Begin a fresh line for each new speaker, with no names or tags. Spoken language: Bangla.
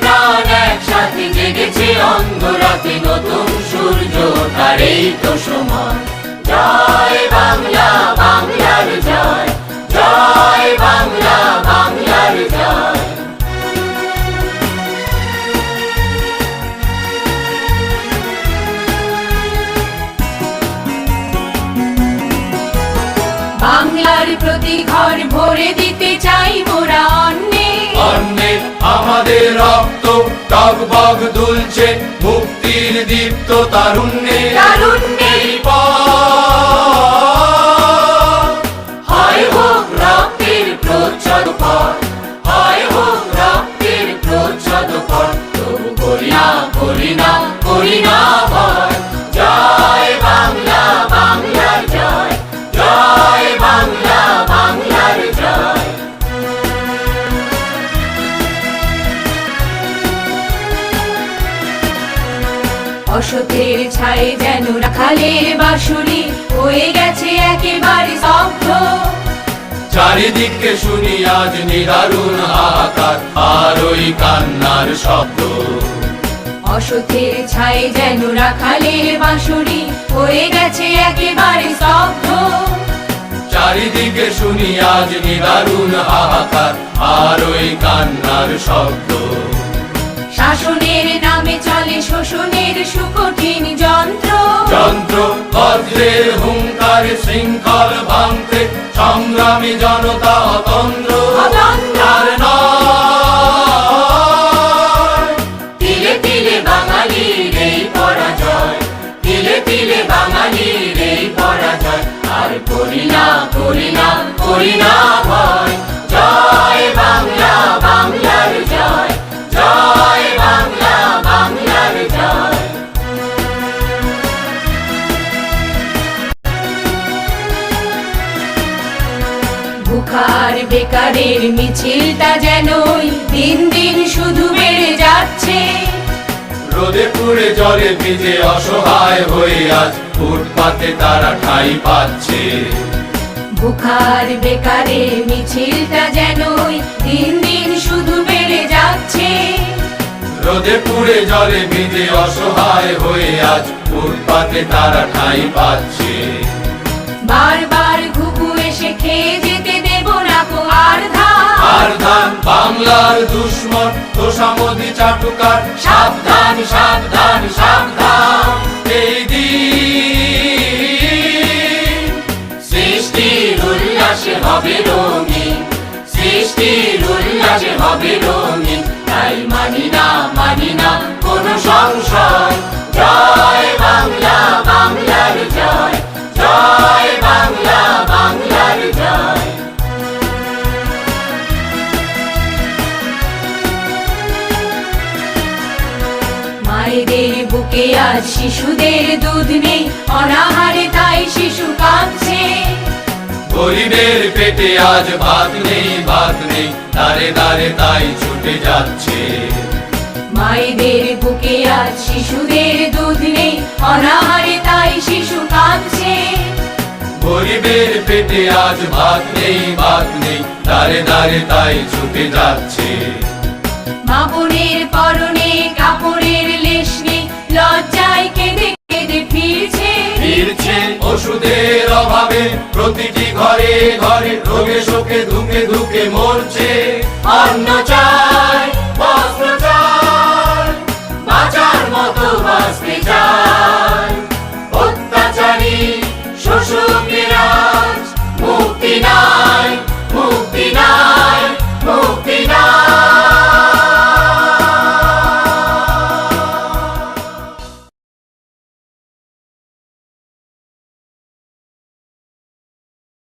প্রাণ একসাথে জেগেছে অন্ধরাতে, নতুন সূর্য ওঠার এই তো সময়। জয় বাংলা, বাংলার জয়, জয় বাংলা, বাংলার জয়। বাংলার প্রতি ঘর ভরে দিতে চাই মোরা অন্নে,
অন্নে আমাদের রক্ত টগবগ দুলছে, মুক্তির দীপ্ত তারুণ্যে,
তারুণ্যে হয় হোক রক্তের প্রচ্ছদ পর, হয় হোক রক্তের প্রচ্ছদ পর, তবু করি না, করি না, করি না ভয়। জয় বাংলা, বাংলার জয়, জয় বাংলা, বাংলার জয়। অসতের ছায়ে যেন রাখালের বাঁশুরি হয়ে গেছে একেবারে স্তব্ধ,
চারিদিকে শুনি আজ নিদারুণ হাহাকার আর ওই কান্নার শব্দ।
অসতের ছায়ে যেন রাখালের বাঁশুরি হয়ে গেছে একেবারে স্তব্ধ,
চারিদিকে শুনি আজ নিদারুণ হাহাকার আর ওই কান্নার শব্দ।
শাসনের নামে চলে শোষণের সুকঠিন যন্ত্র,
যন্ত্র বজ্রের হুঙ্কার শৃঙ্খল ভাঙতে সংগ্রামী জনতা অতন্দ্র। আর নয়
তিলে তিলে বাঙালির এই পরাজয়, তিলে তিলে বাঙালির এই পরাজয়। আর করি না, করি না, করি না ভয়। জয় বাংলা, বাংলার জয়, জয় বাংলা, বাংলার জয়। বুখার বেকারের মিছিলটা যেনই দিন দিন শুধু বেড়ে যাচ্ছে,
রোদে পুড়ে জলে ভিজে অসহায় হয়ে আজ ফুটপাতে তারা ঠাঁই পাচ্ছে।
বুখার বেকারের মিছিলটা যেনই দিন দিন শুধু বেড়ে যাচ্ছে,
রোদে পুড়ে জলে ভিজে অসহায় হয়ে আজ ফুটপাতে তারা ঠাঁই পাচ্ছে।
বারবার ঘুঘু এসে খেয়ে যেতে দেব না কো আর ধান,
আর ধান বাংলার দুশ্মন তোষামোদি চাটুকার, সাবধান, সাবধান, সাবধান। এই দিন
সৃষ্টির উল্লাসে হবে রঙিন, সৃষ্টির উল্লাসে হবে রঙিন। তাই মানি না, মানি না কোনো সংশয়। জয় বাংলা, বাংলার জয়, জয় বাংলা, বাংলার জয়। মায়েদের বুকে আজ শিশুদের দুধ নেই, অনাহারে তাই শিশু কাঁদছে।
গরিবের পেটে আজ ভাত নেই, ভাত নেই, দাঁড়ে দাঁড়ে তাই ছুটে যাচ্ছে।
মায়েদের বুকে আজ শিশুদের দুধ নেই, অনাহারে তাই শিশু কাঁদছে।
গরিবের পেটে আজ ভাত নেই, ভাত নেই, দাঁড়ে দাঁড়ে তাই ছুটে যাচ্ছে।
মা বোনের পরনে কাপড়ের লেশ নেই, লজ্জায় কেঁদে কেঁদে ফিরছে,
ফিরছে ওষুধের অভাবে প্রতিটি ঘরে ঘরে রোগে শোকে ধুকে ধুকে মরছে। অন্ন